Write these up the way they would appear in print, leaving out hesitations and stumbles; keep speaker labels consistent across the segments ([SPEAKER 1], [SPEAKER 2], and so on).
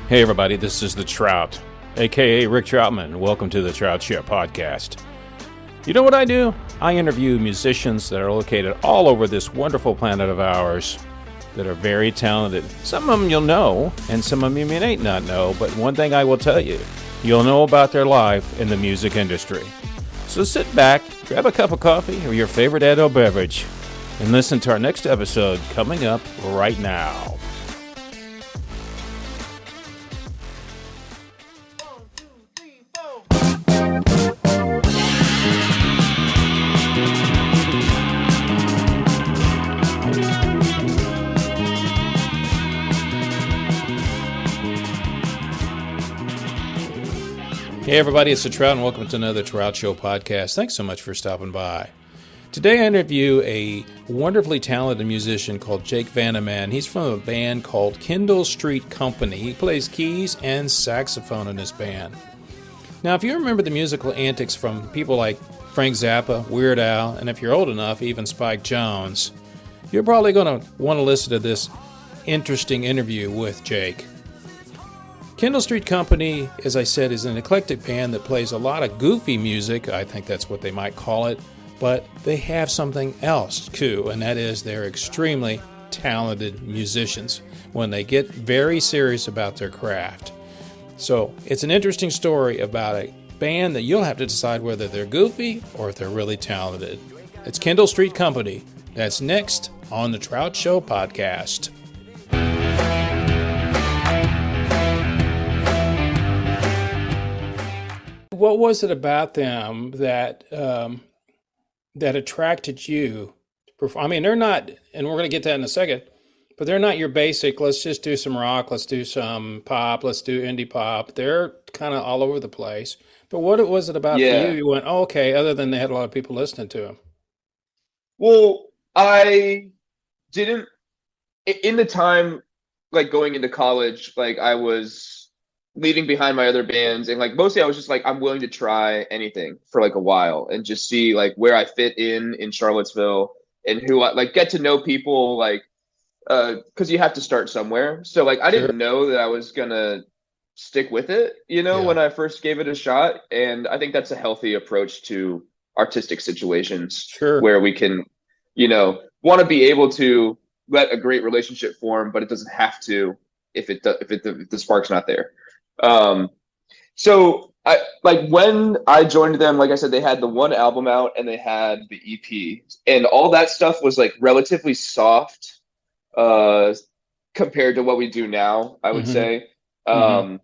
[SPEAKER 1] Hey everybody, this is the Trout, aka Rick Troutman. Welcome to the Trout Show podcast. You know what I do? I interview musicians that are located all over this wonderful planet of ours that are very talented. Some of them you'll know, and some of them you may not know, but one thing I will tell you, you'll know about their life in the music industry. So sit back, grab a cup of coffee or your favorite adult beverage, and listen to our next episode coming up right now. Hey everybody, it's the Trout and welcome to another Trout Show podcast. Thanks so much for stopping by. Today I interview a wonderfully talented musician called Jake Vanaman. He's from a band called Kendall Street Company. He plays keys and saxophone in his band. Now if you remember the musical antics from people like Frank Zappa, Weird Al, and if you're old enough, even Spike Jones, you're probably going to want to listen to this interesting interview with Jake. Kendall Street Company, as I said, is an eclectic band that plays a lot of goofy music. I think that's what they might call it. But they have something else, too, and that is they're extremely talented musicians when they get very serious about their craft. So it's an interesting story about a band that you'll have to decide whether they're goofy or if they're really talented. It's Kendall Street Company. That's next on the Trout Show podcast. What was it about them that attracted you to perform? I mean, they're not, and we're going to get to that in a second, but they're not your basic, let's just do some rock, let's do some pop, let's do indie pop. They're kind of all over the place. But what was it about for you? You went, oh, okay, other than they had a lot of people listening to them.
[SPEAKER 2] Well, I didn't, in the time, like going into college, like I was leaving behind my other bands, and like mostly I was just like, I'm willing to try anything for like a while and just see like where I fit in Charlottesville and who I like, get to know people, like because you have to start somewhere. So like I didn't know that I was gonna stick with it, when I first gave it a shot. And I think that's a healthy approach to artistic situations where we can want to be able to let a great relationship form, but it doesn't have to if the spark's not there. So I like when I joined them, like I said, they had the one album out and they had the EP, and all that stuff was like relatively soft compared to what we do now, I would say. And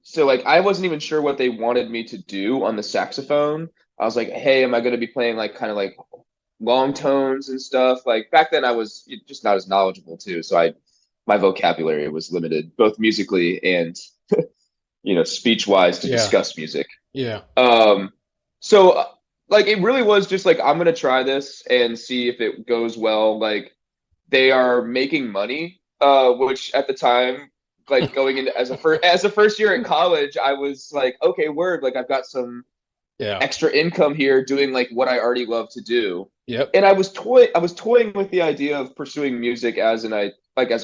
[SPEAKER 2] so like I wasn't even sure what they wanted me to do on the saxophone. I was like, hey, am I going to be playing like kind of like long tones and stuff? Like back then I was just not as knowledgeable too, so my vocabulary was limited, both musically and, speech-wise to discuss music.
[SPEAKER 1] Yeah.
[SPEAKER 2] So, like, it really was just like, I'm going to try this and see if it goes well. Like, they are making money, which at the time, like, going into as a first year in college, I was like, okay, word, like, I've got some extra income here doing, like, what I already love to do.
[SPEAKER 1] Yep.
[SPEAKER 2] And I was toying with the idea of pursuing music as a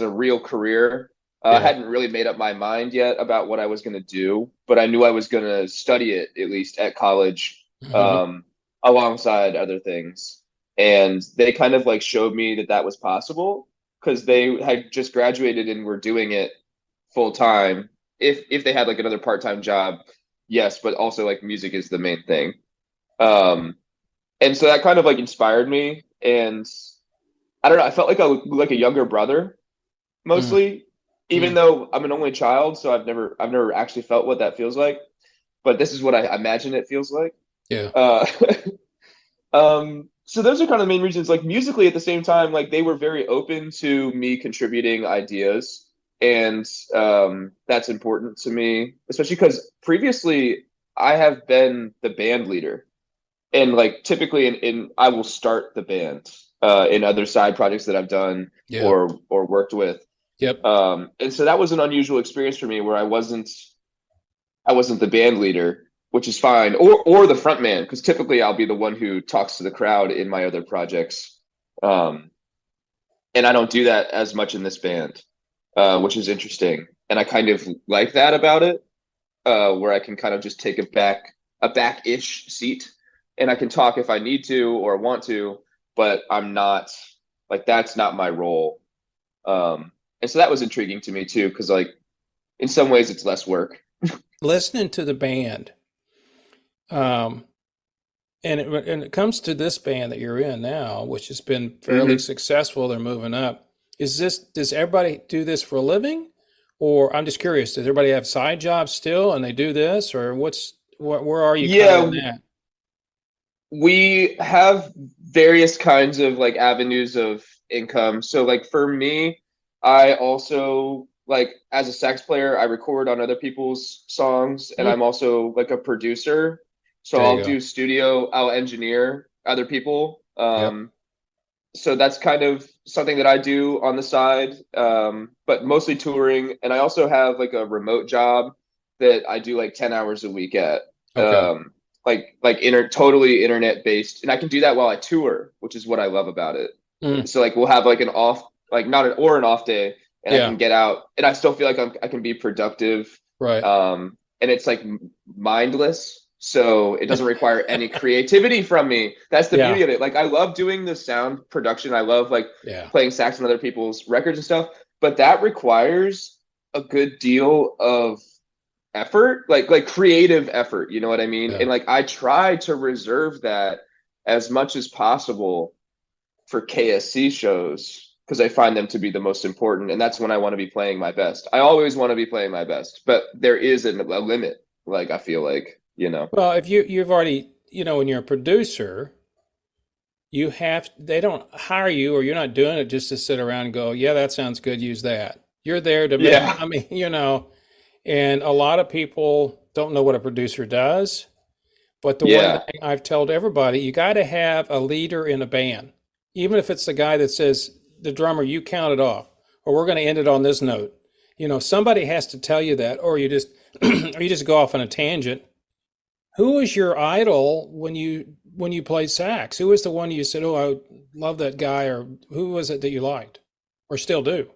[SPEAKER 2] real career. I hadn't really made up my mind yet about what I was going to do, but I knew I was going to study it at least at college, alongside other things. And they kind of like showed me that was possible because they had just graduated and were doing it full time. If they had like another part-time job, yes, but also like music is the main thing. And so that kind of like inspired me, and I don't know, I felt like a younger brother mostly, even though I'm an only child, so I've never actually felt what that feels like, but this is what I imagine it feels like. So those are kind of the main reasons. Like musically at the same time, like they were very open to me contributing ideas, and that's important to me, especially because previously I have been the band leader. And like typically in I will start the band in other side projects that I've done or worked with. And so that was an unusual experience for me where I wasn't the band leader, which is fine, or the front man, because typically I'll be the one who talks to the crowd in my other projects. And I don't do that as much in this band, which is interesting. And I kind of like that about it, where I can kind of just take a back-ish seat, and I can talk if I need to or want to, but I'm not like that's not my role. And so that was intriguing to me too, because like in some ways it's less work.
[SPEAKER 1] Listening to the band, um, and it comes to this band that you're in now, which has been fairly
[SPEAKER 2] Hmm.
[SPEAKER 1] successful. They're moving up. Does everybody do this for a living? Or I'm just curious, does everybody have side jobs still and they do this, or where are you kind of in
[SPEAKER 2] Yeah,
[SPEAKER 1] that?
[SPEAKER 2] we have various kinds of like avenues of income. So like for me, I also like as a sax player, I record on other people's songs, and
[SPEAKER 1] Hmm,
[SPEAKER 2] I'm also like a producer. So
[SPEAKER 1] there you
[SPEAKER 2] I'll
[SPEAKER 1] go.
[SPEAKER 2] do studio, I'll engineer other people.
[SPEAKER 1] Yep.
[SPEAKER 2] So that's kind of something that I do on the side, but mostly touring. And I also have like a remote job that I do like 10 hours a week at,
[SPEAKER 1] Okay.
[SPEAKER 2] totally internet based. And I can do that while I tour, which is what I love about it.
[SPEAKER 1] Mm,
[SPEAKER 2] So like we'll have like an off, like not an or an off day, and I
[SPEAKER 1] yeah.
[SPEAKER 2] can get out, and I still feel like I can be productive.
[SPEAKER 1] Right.
[SPEAKER 2] And it's like mindless, so it doesn't require any creativity from me. That's the
[SPEAKER 1] Yeah.
[SPEAKER 2] beauty of it. Like I love doing the sound production. I love like
[SPEAKER 1] Yeah.
[SPEAKER 2] playing sax on other people's records and stuff, but that requires a good deal of effort, like creative effort, you know what I mean?
[SPEAKER 1] Yeah.
[SPEAKER 2] And like I try to reserve that as much as possible for KSC shows, because I find them to be the most important, and that's when I want to be playing my best. I always want to be playing my best, but there is a limit. Like I feel like, you know.
[SPEAKER 1] Well, if you've already, when you're a producer, they don't hire you or you're not doing it just to sit around and go, yeah, that sounds good, use that. You're there to make,
[SPEAKER 2] Yeah.
[SPEAKER 1] I mean, and a lot of people don't know what a producer does. But the one
[SPEAKER 2] Yeah.
[SPEAKER 1] thing I've told everybody, you got to have a leader in a band, even if it's the guy that says, the drummer, you count it off, or we're going to end it on this note. Somebody has to tell you that, or you just, or you just go off on a tangent. Who was your idol when you played sax? Who was the one you said, "Oh, I love that guy," or who was it that you liked, or still do?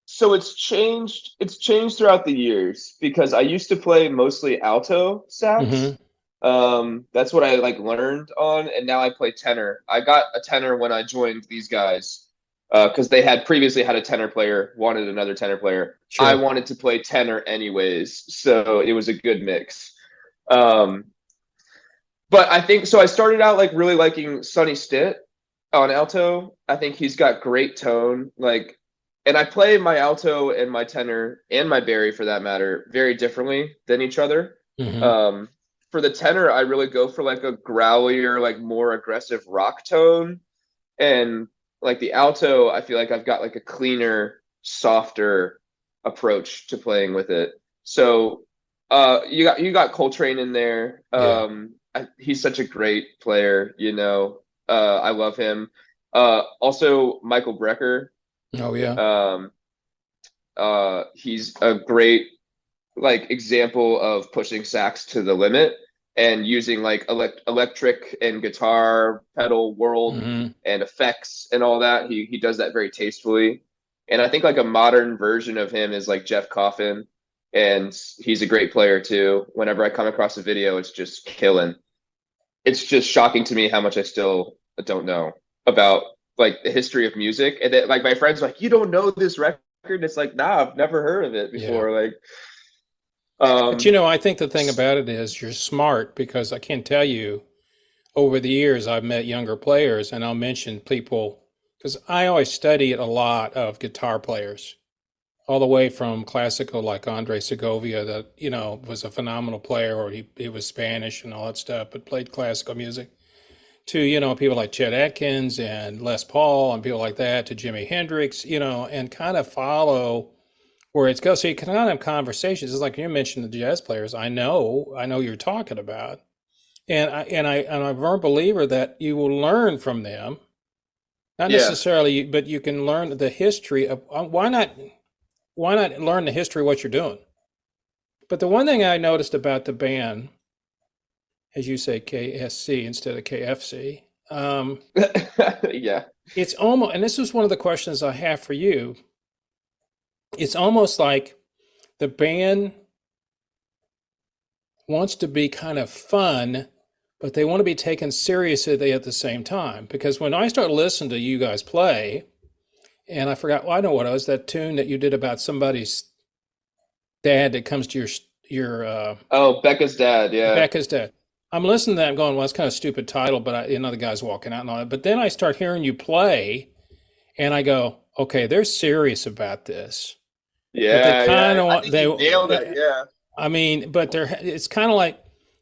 [SPEAKER 2] So it's changed throughout the years because I used to play mostly alto
[SPEAKER 1] Hmm.
[SPEAKER 2] sax. That's what I like learned on, and now I play tenor. I got a tenor when I joined these guys, because they had previously had a tenor player, wanted another tenor player. I
[SPEAKER 1] Sure.
[SPEAKER 2] wanted to play tenor anyways, so it was a good mix. Um, but I think so. I started out like really liking Sonny Stitt on alto. I think he's got great tone. Like, and I play my alto and my tenor and my bari for that matter very differently than each other.
[SPEAKER 1] Hmm.
[SPEAKER 2] Um, for the tenor, I really go for like a growlier, like more aggressive rock tone, and like the alto, I feel like I've got like a cleaner, softer approach to playing with it. So, you got Coltrane in there.
[SPEAKER 1] Yeah.
[SPEAKER 2] He's such a great player, you know. I love him. Also Michael Brecker.
[SPEAKER 1] Oh yeah.
[SPEAKER 2] Um, he's a great like example of pushing sax to the limit and using like electric and guitar pedal world
[SPEAKER 1] Hmm.
[SPEAKER 2] and effects and all that. He does that very tastefully. And I think like a modern version of him is like Jeff Coffin, and he's a great player too. Whenever I come across a video, it's just killing. It's just shocking to me how much I still don't know about like the history of music. And then, like my friends are like, you don't know this record? It's like, nah, I've never heard of it
[SPEAKER 1] Yeah.
[SPEAKER 2] before. Like,
[SPEAKER 1] But
[SPEAKER 2] um,
[SPEAKER 1] I think the thing about it is you're smart because I can tell you over the years I've met younger players and I'll mention people because I always study a lot of guitar players, all the way from classical like Andre Segovia that, was a phenomenal player or he was Spanish and all that stuff, but played classical music to, people like Chet Atkins and Les Paul and people like that to Jimi Hendrix, and kind of follow where it's goes. So you can kind of have conversations. It's like you mentioned the jazz players. I know you're talking about, and I'm a firm believer that you will learn from them. Not
[SPEAKER 2] yeah,
[SPEAKER 1] necessarily, but you can learn the history of why not learn the history of what you're doing. But the one thing I noticed about the band, as you say KSC instead of KFC,
[SPEAKER 2] yeah,
[SPEAKER 1] it's almost, and this is one of the questions I have for you. It's almost like the band wants to be kind of fun, but they want to be taken seriously at the same time. Because when I start listening to you guys play, and I forgot, well, I know what it was, that tune that you did about somebody's dad that comes to your
[SPEAKER 2] Oh, Becca's dad, yeah.
[SPEAKER 1] Becca's dad. I'm listening to that and going, well, it's kind of a stupid title, but the guy's walking out and all that. But then I start hearing you play, and I go, okay, they're serious about this. But they
[SPEAKER 2] Yeah,
[SPEAKER 1] kind
[SPEAKER 2] yeah.
[SPEAKER 1] of
[SPEAKER 2] I
[SPEAKER 1] want
[SPEAKER 2] think you nailed it,
[SPEAKER 1] they.
[SPEAKER 2] yeah.
[SPEAKER 1] I mean, but it's kind of like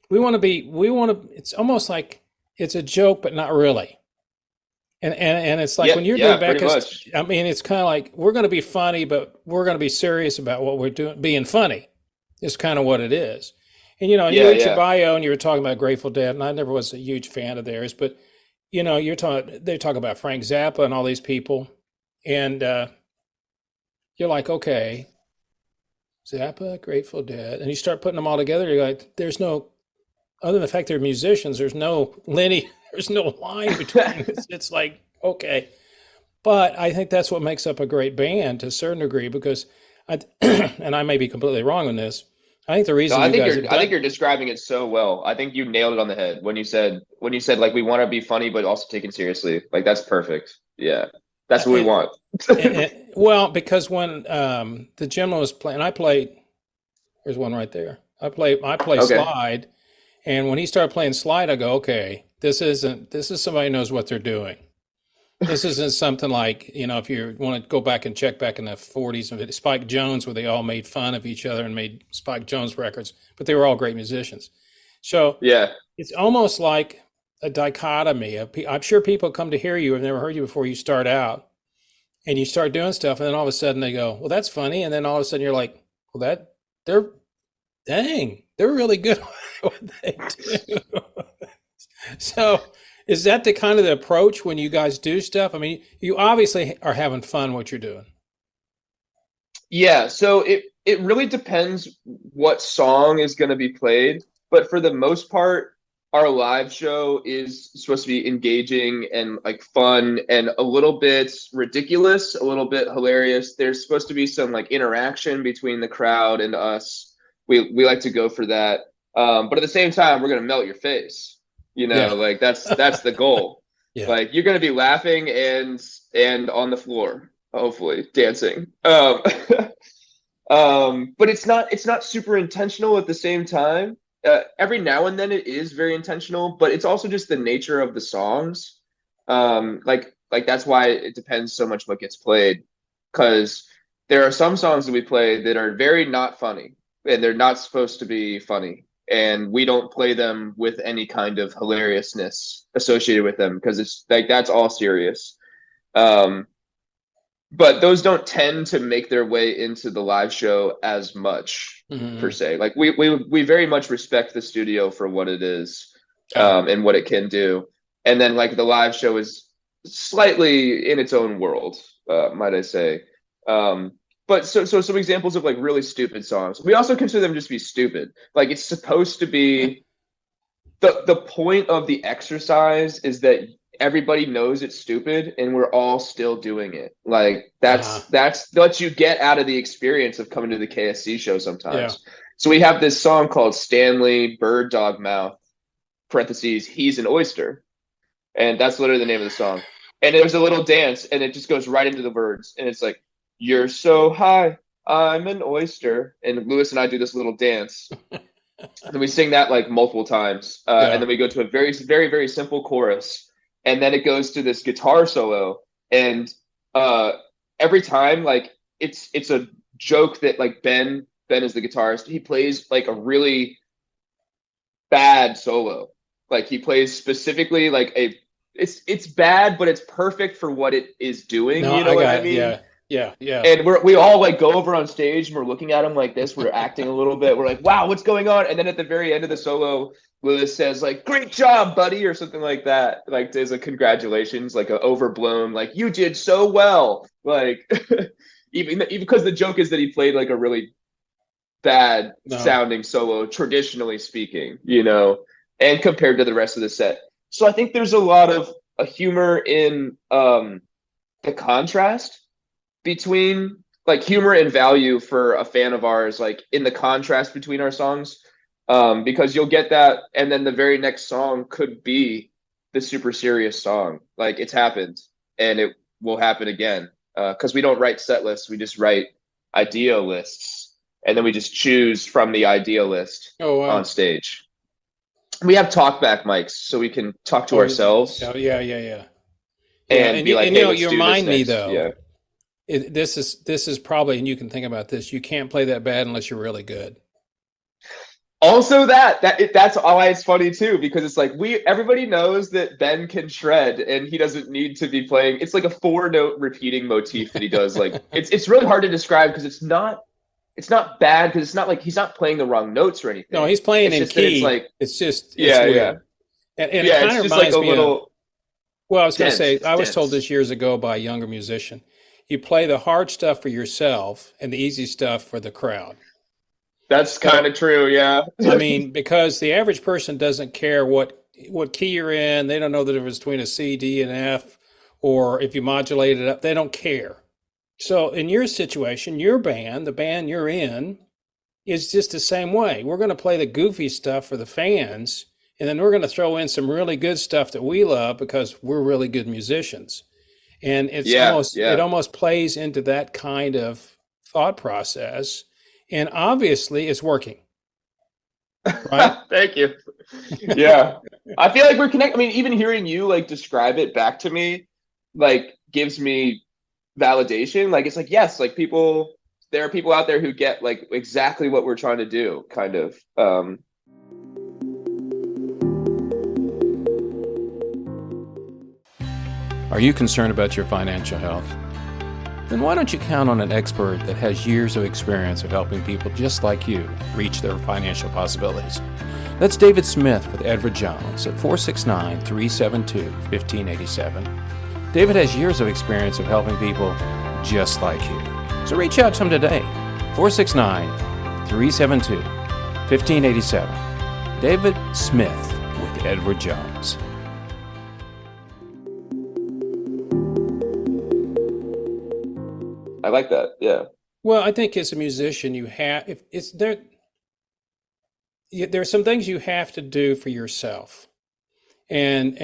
[SPEAKER 1] it's almost like it's a joke, but not really. And it's like
[SPEAKER 2] Yeah,
[SPEAKER 1] when you're doing
[SPEAKER 2] yeah, pretty
[SPEAKER 1] Becca's,
[SPEAKER 2] much.
[SPEAKER 1] I mean, it's kind of like we're going to be funny, but we're going to be serious about what we're doing. Being funny is kind of what it is. And and you
[SPEAKER 2] Yeah,
[SPEAKER 1] wrote your
[SPEAKER 2] yeah.
[SPEAKER 1] bio, and you were talking about Grateful Dead, and I never was a huge fan of theirs, but they talk about Frank Zappa and all these people, and you're like, okay, Zappa, Grateful Dead, and you start putting them all together. You're like, there's no, other than the fact they're musicians, there's no there's no line between. It's like, okay, but I think that's what makes up a great band to a certain degree because and I may be completely wrong on this. I think the
[SPEAKER 2] No,
[SPEAKER 1] reason you guys have
[SPEAKER 2] I think
[SPEAKER 1] done,
[SPEAKER 2] you're describing it so well. I think you nailed it on the head when you said like we want to be funny but also taken seriously. Like that's perfect. Yeah. That's what we
[SPEAKER 1] and,
[SPEAKER 2] want.
[SPEAKER 1] well, because when the gentleman was playing, I played. There's one right there. I play
[SPEAKER 2] Okay.
[SPEAKER 1] slide, and when he started playing slide, I go, okay, this is somebody who knows what they're doing. This isn't something like, if you want to go back and check back in the 40s and Spike Jones, where they all made fun of each other and made Spike Jones records, but they were all great musicians. So
[SPEAKER 2] Yeah.
[SPEAKER 1] it's almost like a dichotomy. I'm sure people come to hear you, have never heard you before you start out, and you start doing stuff, and then all of a sudden they go, well, that's funny. And then all of a sudden you're like, well, they're, dang, they're really good at what they do. So is that the kind of the approach when you guys do stuff? I mean, you obviously are having fun what you're doing.
[SPEAKER 2] Yeah, so it really depends what song is going to be played, but for the most part, our live show is supposed to be engaging and like fun and a little bit ridiculous, a little bit hilarious. There's supposed to be some like interaction between the crowd and us. We like to go for that. But at the same time, we're going to melt your face.
[SPEAKER 1] Yeah.
[SPEAKER 2] Like that's the goal.
[SPEAKER 1] Yeah.
[SPEAKER 2] Like you're going to be laughing and on the floor, hopefully dancing. But it's not super intentional at the same time. Every now and then it is very intentional, but it's also just the nature of the songs. Like that's why it depends so much what gets played, because there are some songs that we play that are very not funny, and they're not supposed to be funny, and we don't play them with any kind of hilariousness associated with them because it's like that's all serious. Um, but those don't tend to make their way into the live show as much per
[SPEAKER 1] Hmm.
[SPEAKER 2] se. Like we very much respect the studio for what it is,
[SPEAKER 1] Yeah.
[SPEAKER 2] and what it can do, and then like the live show is slightly in its own world, might I say. But so some examples of like really stupid songs. We also consider them just to be stupid. Like it's supposed to be the point of the exercise is that everybody knows it's stupid and we're all still doing it. Like
[SPEAKER 1] Uh,
[SPEAKER 2] that's what you get out of the experience of coming to the KSC show
[SPEAKER 1] yeah.
[SPEAKER 2] sometimes. So we have this song called Stanley Bird Dog Mouth parentheses he's an oyster, and that's literally the name of the song. And there's a little dance and it just goes right into the words, and it's like you're so high, I'm an oyster, and Lewis and I do this little dance. And then we sing that like multiple times, and
[SPEAKER 1] Yeah.
[SPEAKER 2] then we go to a very, very, very simple chorus, and then it goes to this guitar solo. And uh, every time, like it's a joke that like Ben is the guitarist. He plays like a really bad solo. Like he plays specifically like a it's bad, but it's perfect for what it is doing.
[SPEAKER 1] No,
[SPEAKER 2] You
[SPEAKER 1] I
[SPEAKER 2] know what I
[SPEAKER 1] got it.
[SPEAKER 2] mean?
[SPEAKER 1] Yeah. Yeah. Yeah.
[SPEAKER 2] And we all like go over on stage and we're looking at him like this. We're acting a little bit. We're like, wow, what's going on? And then at the very end of the solo, Lewis says like, great job, buddy, or something like that. Like there's a congratulations, like a overblown, like you did so well. Like even because the joke is that he played like a really bad
[SPEAKER 1] No.
[SPEAKER 2] sounding solo, traditionally speaking, and compared to the rest of the set. So I think there's a lot of a humor in the contrast between like humor and value for a fan of ours, like in the contrast between our songs, because you'll get that, and then the very next song could be the super serious song. Like it's happened, and it will happen again. Because we don't write set lists, we just write idea lists, and then we just choose from the idea list on stage. We have talkback mics, so we can talk to ourselves.
[SPEAKER 1] Yeah.
[SPEAKER 2] And be like, hey, let's
[SPEAKER 1] you
[SPEAKER 2] do
[SPEAKER 1] remind
[SPEAKER 2] this
[SPEAKER 1] me
[SPEAKER 2] next.
[SPEAKER 1] though.
[SPEAKER 2] Yeah.
[SPEAKER 1] This is probably, and you can think about this. You can't play that bad unless you're really good.
[SPEAKER 2] Also, that's why it's funny too, because it's like everybody knows that Ben can shred, and he doesn't need to be playing. It's like a 4-note repeating motif that he does. Like it's really hard to describe because it's not bad, because it's not like he's not playing the wrong notes or anything.
[SPEAKER 1] No, he's playing in key.
[SPEAKER 2] It's like
[SPEAKER 1] it's just
[SPEAKER 2] weird.
[SPEAKER 1] And it kind of reminds me of. Well, I was going to say, I was
[SPEAKER 2] dense.
[SPEAKER 1] told this years ago by a younger musician. You play the hard stuff for yourself and the easy stuff for the crowd.
[SPEAKER 2] That's kind of true, yeah.
[SPEAKER 1] I mean, because the average person doesn't care what key you're in. They don't know the difference between a C, D, and F, or if you modulate it up. They don't care. So in your situation, your band, the band you're in, is just the same way. We're going to play the goofy stuff for the fans, and then we're going to throw in some really good stuff that we love because we're really good musicians. And it almost plays into that kind of thought process. And obviously it's working. Right?
[SPEAKER 2] Thank you. Yeah. I feel like we're connected. I mean, even hearing you like describe it back to me, like gives me validation. Like, it's like, yes, like there are people out there who get like exactly what we're trying to do, kind of.
[SPEAKER 1] Are you concerned about your financial health? Then why don't you count on an expert that has years of experience of helping people just like you reach their financial possibilities? That's David Smith with Edward Jones at 469-372-1587. David has years of experience of helping people just like you. So reach out to him today, 469-372-1587. David Smith with Edward Jones.
[SPEAKER 2] I like that. Yeah.
[SPEAKER 1] Well, I think as a musician, there's some things you have to do for yourself. And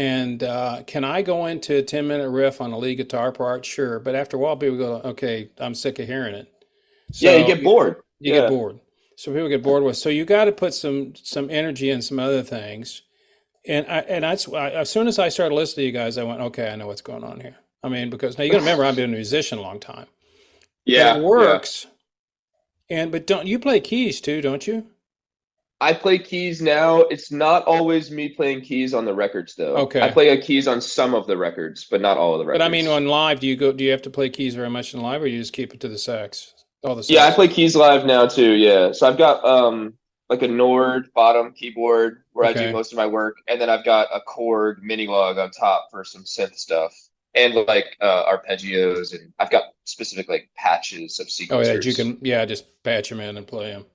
[SPEAKER 1] can I go into a 10-minute riff on a lead guitar part? Sure. But after a while, people go, okay, I'm sick of hearing it. So
[SPEAKER 2] you get bored.
[SPEAKER 1] You get bored. So people get bored with. So you got to put some energy in some other things. And as soon as I started listening to you guys, I went, okay, I know what's going on here. I mean, because now you got to remember, I've been a musician a long time.
[SPEAKER 2] Yeah,
[SPEAKER 1] but it works. Yeah. But don't you play keys too? Don't you?
[SPEAKER 2] I play keys now. It's not always me playing keys on the records, though.
[SPEAKER 1] Okay.
[SPEAKER 2] I play keys on some of the records, but not all of the records.
[SPEAKER 1] But I mean, on live, do you have to play keys very much in live, or you just keep it to the sax? All the sax?
[SPEAKER 2] Yeah, I play keys live now too. Yeah, so I've got like a Nord bottom keyboard where I do most of my work, and then I've got a Korg mini log on top for some synth stuff, and like arpeggios, and I've got specific like patches of sequencers.
[SPEAKER 1] Oh yeah, you can just patch them in and play them.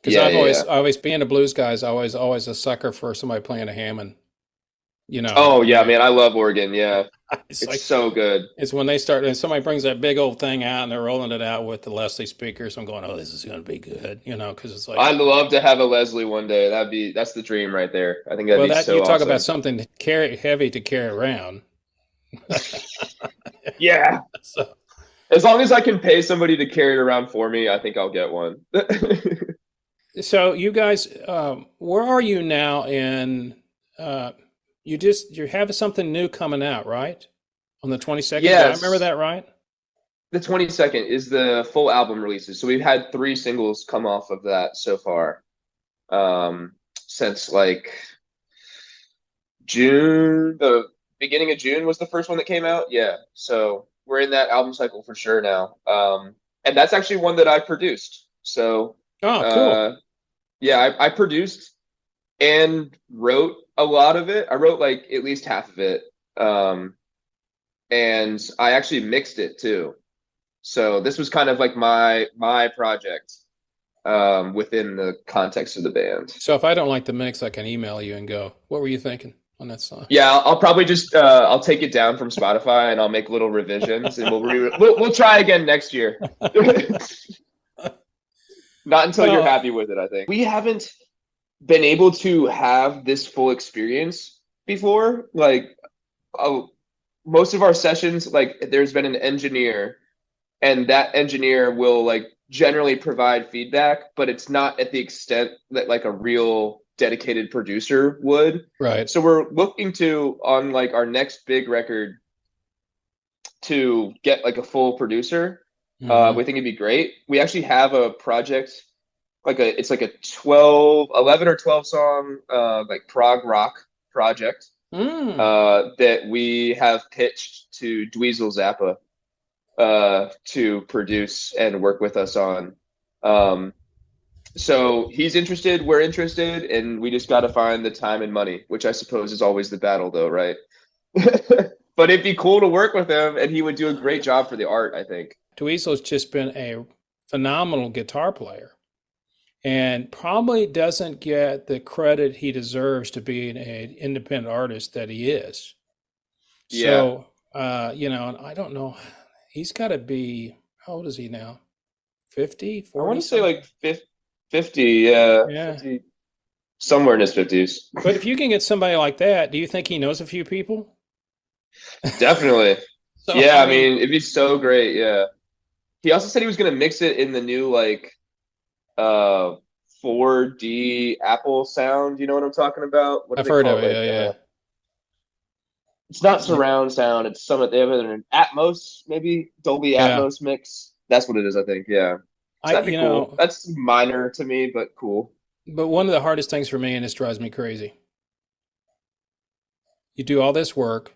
[SPEAKER 1] Because I've always being a blues guy, is always a sucker for somebody playing a Hammond. You know.
[SPEAKER 2] Oh yeah, man, I love organ. Yeah, it's like, so good.
[SPEAKER 1] It's when somebody brings that big old thing out and they're rolling it out with the Leslie speakers. I'm going, oh, this is going to be good. You know, because it's like
[SPEAKER 2] I'd love to have a Leslie one day. That's the dream right there. I think that'd be so
[SPEAKER 1] you talk
[SPEAKER 2] awesome.
[SPEAKER 1] About something heavy to carry around.
[SPEAKER 2] Yeah. So, as long as I can pay somebody to carry it around for me, I think I'll get one.
[SPEAKER 1] So you guys, where are you now in? You have something new coming out, right? On the 22nd?
[SPEAKER 2] Yes.
[SPEAKER 1] Did I remember that right?
[SPEAKER 2] The 22nd is the full album releases. So we've had 3 singles come off of that so far. Since like June, the beginning of June was the first one that came out. Yeah. So we're in that album cycle for sure now. And that's actually one that I produced. So
[SPEAKER 1] cool.
[SPEAKER 2] Yeah, I produced and wrote a lot of it. I wrote like at least half of it. And I actually mixed it too. So this was kind of like my project within the context of the band.
[SPEAKER 1] So if I don't like the mix, I can email you and go, what were you thinking? on that song.
[SPEAKER 2] Yeah, I'll probably just I'll take it down from Spotify and I'll make little revisions and we'll try again next year. Not until you're
[SPEAKER 1] Well,
[SPEAKER 2] happy with it, I think. We haven't been able to have this full experience before. Like most of our sessions, like there's been an engineer and that engineer will like generally provide feedback, but it's not at the extent that like a real dedicated producer would.
[SPEAKER 1] right.
[SPEAKER 2] So we're looking to, on like our next big record, to get like a full producer. We think it'd be great. We actually have a project, it's like a 11 or 12 song like prog rock project that we have pitched to Dweezil Zappa to produce and work with us on. So he's interested, we're interested, and we just got to find the time and money, which I suppose is always the battle though, right? But it'd be cool to work with him and he would do a great job for the art, I think.
[SPEAKER 1] Dweezil's just been a phenomenal guitar player and probably doesn't get the credit he deserves to be an independent artist that he is. So, I don't know. He's got to be, how old is he now? 50, 40?
[SPEAKER 2] I want to say like 50, yeah. 50, somewhere in his 50s.
[SPEAKER 1] But if you can get somebody like that, do you think he knows a few people?
[SPEAKER 2] Definitely. So, yeah, I mean, it'd be so great, yeah. He also said he was going to mix it in the new, like, 4D Apple sound. You know what I'm talking about?
[SPEAKER 1] I've heard of it, yeah.
[SPEAKER 2] It's not surround sound. It's they have an Atmos, maybe Dolby Atmos mix. That's what it is, I think, yeah. So that'd be cool. That's minor to me, but cool.
[SPEAKER 1] But one of the hardest things for me, and this drives me crazy, you do all this work,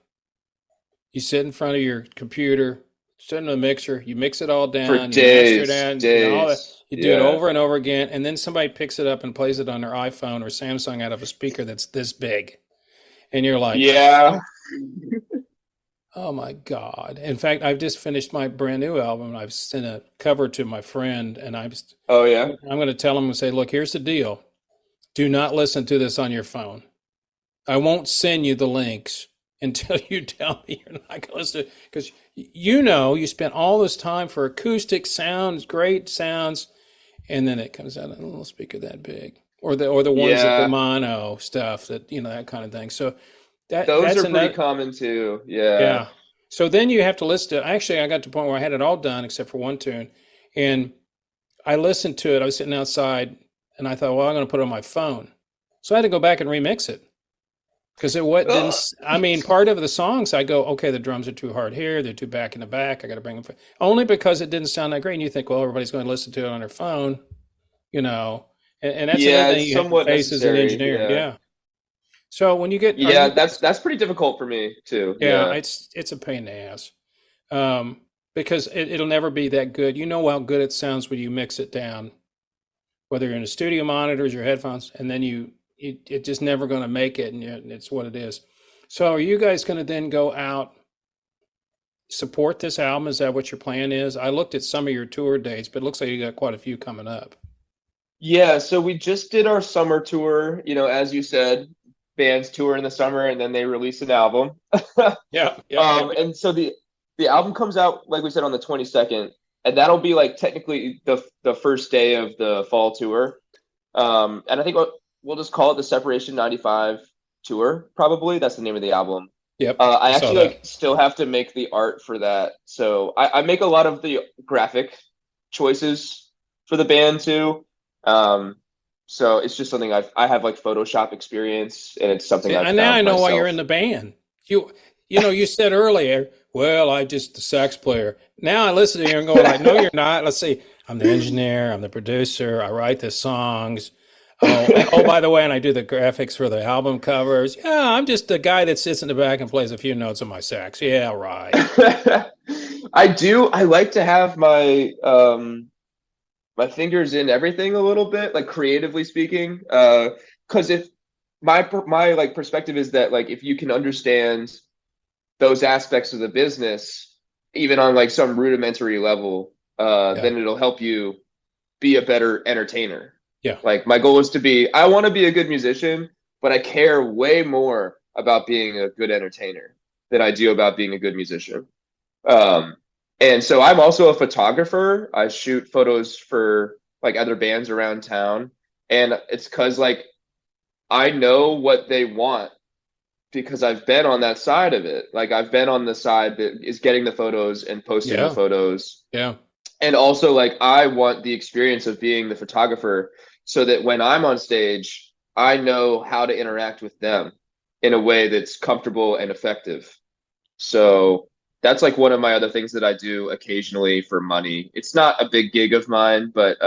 [SPEAKER 1] you sit in front of your computer, sit in a mixer, you mix it all down,
[SPEAKER 2] for days,
[SPEAKER 1] you do it over and over again, and then somebody picks it up and plays it on their iPhone or Samsung out of a speaker that's this big. And you're like,
[SPEAKER 2] yeah.
[SPEAKER 1] Oh my God. In fact, I've just finished my brand new album. I've sent a cover to my friend and I'm going to tell him and say, look, here's the deal. Do not listen to this on your phone. I won't send you the links until you tell me you're not going to listen to it. Because you spent all this time for acoustic sounds, great sounds, and then it comes out on a little speaker that big. Or the ones that the mono stuff, that that kind of thing. So
[SPEAKER 2] those are pretty common too. Yeah.
[SPEAKER 1] So then you have to listen to. Actually, I got to the point where I had it all done except for one tune, and I listened to it. I was sitting outside, and I thought, well, I'm going to put it on my phone. So I had to go back and remix it because didn't. I mean, part of the songs, I go, okay, the drums are too hard here. They're too back in the back. I got to bring them only because it didn't sound that great. And you think, well, everybody's going to listen to it on their phone, And that's another thing you have to face as an engineer. Yeah. So when you get
[SPEAKER 2] that's pretty difficult for me too.
[SPEAKER 1] Yeah, it's a pain in the ass, because it'll never be that good. You know how good it sounds when you mix it down, whether you're in a studio monitors, your headphones, and then it's just never going to make it, and it's what it is. So are you guys going to then go out, support this album? Is that what your plan is? I looked at some of your tour dates, but it looks like you got quite a few coming up.
[SPEAKER 2] Yeah, so we just did our summer tour, as you said, bands tour in the summer and then they release an album.
[SPEAKER 1] Yeah.
[SPEAKER 2] And so the album comes out, like we said, on the 22nd, and that'll be like technically the first day of the fall tour. And I think we'll just call it the Separation 95 tour, probably. That's the name of the album.
[SPEAKER 1] Yep.
[SPEAKER 2] I actually still have to make the art for that. So I make a lot of the graphic choices for the band too. So it's just something I have like Photoshop experience, and it's something I've
[SPEAKER 1] now I know
[SPEAKER 2] myself.
[SPEAKER 1] Why you're in the band. You said earlier, well, I'm just the sax player. Now I listen to you and go like, no, you're not. Let's see. I'm the engineer. I'm the producer. I write the songs. Oh, by the way, and I do the graphics for the album covers. Yeah, I'm just the guy that sits in the back and plays a few notes on my sax. Yeah, right.
[SPEAKER 2] I do. I like to have my my fingers in everything a little bit, like creatively speaking, because if my like perspective is that like if you can understand those aspects of the business, even on like some rudimentary level, then it'll help you be a better entertainer.
[SPEAKER 1] Yeah.
[SPEAKER 2] Like my goal is I want to be a good musician, but I care way more about being a good entertainer than I do about being a good musician. Um, and so I'm also a photographer. I shoot photos for like other bands around town. And it's because like I know what they want because I've been on that side of it. Like I've been on the side that is getting the photos and posting the
[SPEAKER 1] Yeah.
[SPEAKER 2] photos.
[SPEAKER 1] Yeah.
[SPEAKER 2] And also like I want the experience of being the photographer so that when I'm on stage, I know how to interact with them in a way that's comfortable and effective. So that's like one of my other things that I do occasionally for money. It's not a big gig of mine, but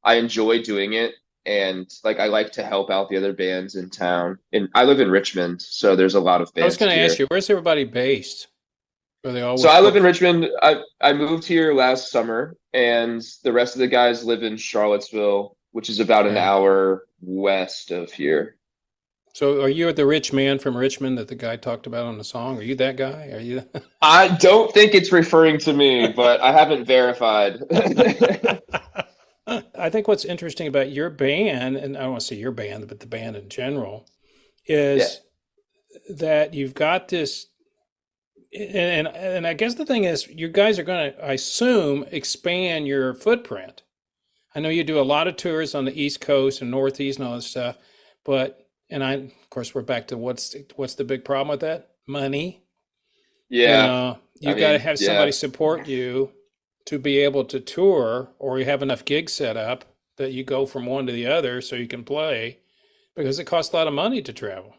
[SPEAKER 2] I enjoy doing it. And like I like to help out the other bands in town. And I live in Richmond, so there's a lot of
[SPEAKER 1] I was
[SPEAKER 2] bands
[SPEAKER 1] going to ask
[SPEAKER 2] here.
[SPEAKER 1] you, where's everybody based? Are they
[SPEAKER 2] So
[SPEAKER 1] always
[SPEAKER 2] I live in
[SPEAKER 1] close?
[SPEAKER 2] Richmond. I moved here last summer, and the rest of the guys live in Charlottesville, which is about an
[SPEAKER 1] Okay.
[SPEAKER 2] hour west of here.
[SPEAKER 1] So are you the rich man from Richmond that the guy talked about on the song? Are you that guy? Are you?
[SPEAKER 2] I don't think it's referring to me, but I haven't verified.
[SPEAKER 1] I think what's interesting about your band, and I don't want to say your band, but the band in general,
[SPEAKER 2] Yeah.
[SPEAKER 1] is that you've got this, and I guess the thing is, you guys are going to, I assume, expand your footprint. I know you do a lot of tours on the East Coast and Northeast and all this stuff, but of course, we're back to what's the big problem with that? Money.
[SPEAKER 2] Yeah. I
[SPEAKER 1] You got to
[SPEAKER 2] mean,
[SPEAKER 1] have
[SPEAKER 2] yeah.
[SPEAKER 1] somebody support you to be able to tour, or you have enough gigs set up that you go from one to the other so you can play, because it costs a lot of money to travel.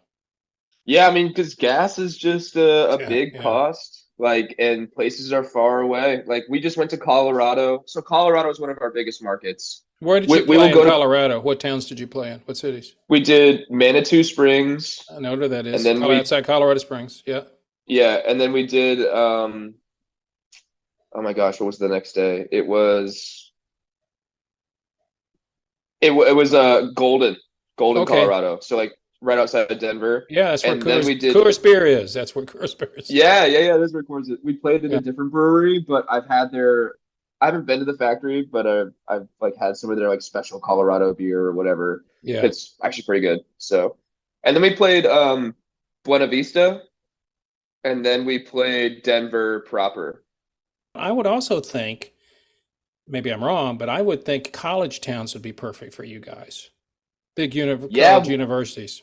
[SPEAKER 2] Yeah, I mean, because gas is just a
[SPEAKER 1] Yeah,
[SPEAKER 2] big
[SPEAKER 1] yeah.
[SPEAKER 2] cost, like, and places are far away. Like, we just went to Colorado. So Colorado is one of our biggest markets.
[SPEAKER 1] Where did you
[SPEAKER 2] We will
[SPEAKER 1] play in
[SPEAKER 2] go to,
[SPEAKER 1] Colorado? What towns did you play in? What cities?
[SPEAKER 2] we did Manitou Springs,
[SPEAKER 1] I know where that
[SPEAKER 2] and
[SPEAKER 1] is.
[SPEAKER 2] then we,
[SPEAKER 1] Outside Colorado Springs. Yeah.
[SPEAKER 2] yeah, and then we did, oh my gosh, what was the next day? It was Golden,
[SPEAKER 1] Okay.
[SPEAKER 2] Colorado. So like right outside of Denver.
[SPEAKER 1] Yeah, that's where
[SPEAKER 2] And then we did
[SPEAKER 1] Coors Beer is. That's where Coors Beer is.
[SPEAKER 2] yeah. This records it. We played at a
[SPEAKER 1] Yeah.
[SPEAKER 2] different brewery, but I haven't been to the factory, but I've like had some of their like special Colorado beer or whatever.
[SPEAKER 1] Yeah.
[SPEAKER 2] It's actually pretty good. So, and then we played Buena Vista, and then we played Denver proper.
[SPEAKER 1] I would also think, maybe I'm wrong, but I would think college towns would be perfect for you guys. College
[SPEAKER 2] Yeah,
[SPEAKER 1] universities.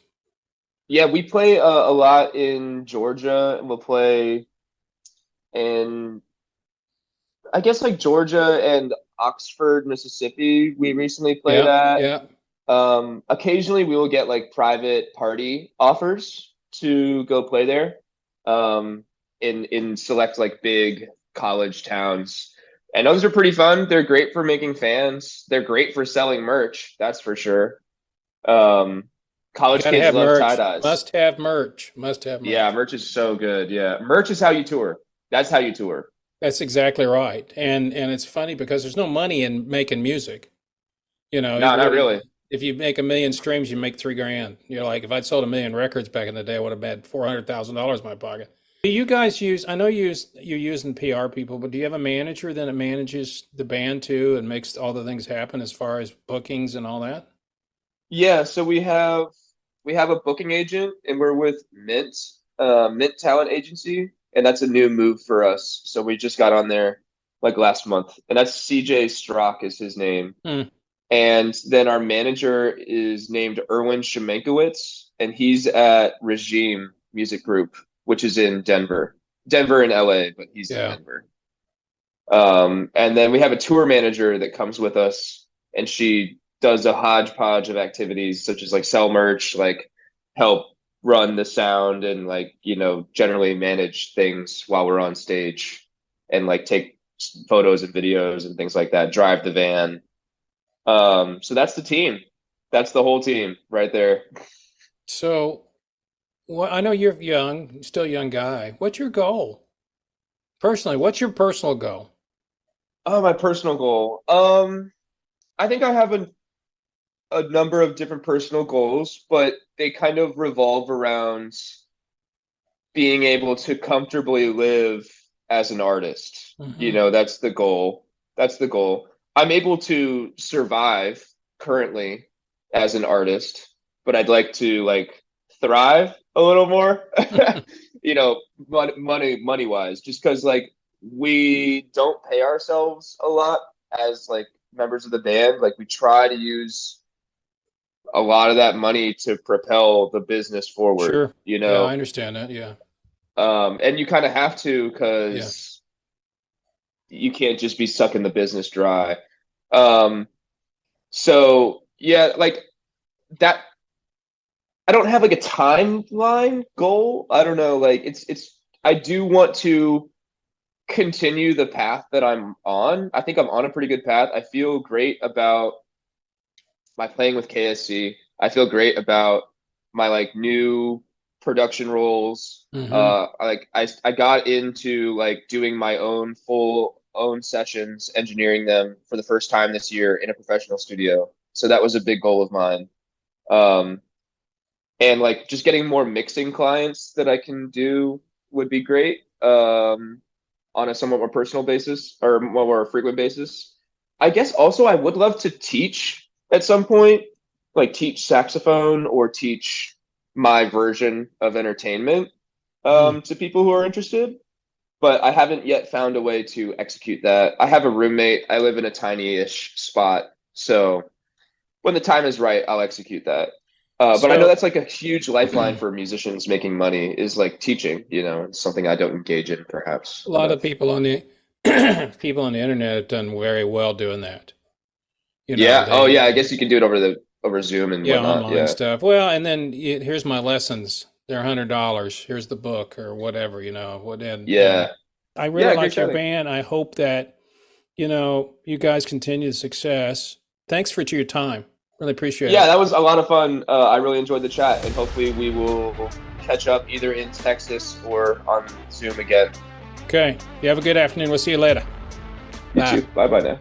[SPEAKER 2] yeah, we play a lot in Georgia, and we'll play in I guess like Georgia and Oxford, Mississippi. We recently played
[SPEAKER 1] Yeah.
[SPEAKER 2] at.
[SPEAKER 1] Yeah.
[SPEAKER 2] Occasionally, we will get like private party offers to go play there in select like big college towns. And those are pretty fun. They're great for making fans. They're great for selling merch, that's for sure. Um,
[SPEAKER 1] You
[SPEAKER 2] College
[SPEAKER 1] got to
[SPEAKER 2] kids
[SPEAKER 1] have
[SPEAKER 2] love
[SPEAKER 1] merch.
[SPEAKER 2] tie-dyes.
[SPEAKER 1] Must have merch. Must have
[SPEAKER 2] Yeah,
[SPEAKER 1] merch.
[SPEAKER 2] merch is so good. Yeah, merch is how you tour. That's how you tour.
[SPEAKER 1] That's exactly right. And it's funny because there's no money in making music.
[SPEAKER 2] No,
[SPEAKER 1] You
[SPEAKER 2] not
[SPEAKER 1] really,
[SPEAKER 2] really.
[SPEAKER 1] if you make a million streams, you make 3 grand. You're like, if I'd sold a million records back in the day, I would have had $400,000 in my pocket. Do you guys use, I know you're using PR people, but do you have a manager then that manages the band too and makes all the things happen as far as bookings and all that?
[SPEAKER 2] Yeah, so we have a booking agent and we're with Mint Talent Agency, and that's a new move for us. So we just got on there like last month. And that's CJ Strock is his name.
[SPEAKER 1] Hmm.
[SPEAKER 2] And then our manager is named Erwin Shemenkowitz, and he's at Regime Music Group, which is in Denver. Denver and LA, but he's in
[SPEAKER 1] Yeah.
[SPEAKER 2] Denver. And then we have a tour manager that comes with us, and she does a hodgepodge of activities such as like sell merch, like help run the sound, and like, generally manage things while we're on stage, and like take photos and videos and things like that, drive the van. So that's the team. That's the whole team right there.
[SPEAKER 1] So, well, I know you're young, still a young guy. What's your goal? Personally, what's your personal goal?
[SPEAKER 2] Oh, my personal goal. I think I have a number of different personal goals, but they kind of revolve around being able to comfortably live as an artist.
[SPEAKER 1] Hmm.
[SPEAKER 2] That's the goal. That's the goal. I'm able to survive currently as an artist, but I'd like to like thrive a little more, you know, money wise, just because like we don't pay ourselves a lot as like members of the band. Like we try to use a lot of that money to propel the business forward,
[SPEAKER 1] Sure.
[SPEAKER 2] you
[SPEAKER 1] Yeah,
[SPEAKER 2] know.
[SPEAKER 1] I understand that. Yeah.
[SPEAKER 2] And you kind of have to,
[SPEAKER 1] Yeah.
[SPEAKER 2] because you can't just be sucking the business dry. Um, so yeah, like that. I don't have like a timeline goal. I don't know. Like I do want to continue the path that I'm on. I think I'm on a pretty good path. I feel great about my playing with KSC. I feel great about my like new production roles.
[SPEAKER 1] Hmm.
[SPEAKER 2] I got into like doing my own full own sessions, engineering them for the first time this year in a professional studio. So that was a big goal of mine. Um, and like just getting more mixing clients that I can do would be great. On a somewhat more personal basis or more frequent basis. I guess also I would love to teach at some point, like teach saxophone or teach my version of entertainment
[SPEAKER 1] Mm.
[SPEAKER 2] to people who are interested. But I haven't yet found a way to execute that. I have a roommate. I live in a tiny-ish spot. So when the time is right, I'll execute that. But I know
[SPEAKER 1] So
[SPEAKER 2] that's like a huge lifeline for musicians making money is like teaching, you know, it's something I don't engage in perhaps
[SPEAKER 1] a lot of
[SPEAKER 2] enough.
[SPEAKER 1] people on the people on the internet have done very well doing that. You know,
[SPEAKER 2] Yeah. Oh,
[SPEAKER 1] they
[SPEAKER 2] yeah. I guess you can do it over Zoom and
[SPEAKER 1] yeah,
[SPEAKER 2] whatnot.
[SPEAKER 1] online
[SPEAKER 2] Yeah.
[SPEAKER 1] stuff. Well, and then here's my lessons. They're $100. Here's the book or whatever, you know. What and
[SPEAKER 2] Yeah.
[SPEAKER 1] I really
[SPEAKER 2] Yeah. Great
[SPEAKER 1] like your
[SPEAKER 2] setting.
[SPEAKER 1] band. I hope that you guys continue the success. Thanks for your time. Really appreciate
[SPEAKER 2] Yeah,
[SPEAKER 1] it.
[SPEAKER 2] that was a lot of fun. I really enjoyed the chat, and hopefully we will catch up either in Texas or on Zoom again.
[SPEAKER 1] Okay. You have a good afternoon. We'll see you later.
[SPEAKER 2] You
[SPEAKER 1] Bye.
[SPEAKER 2] too. Bye bye now.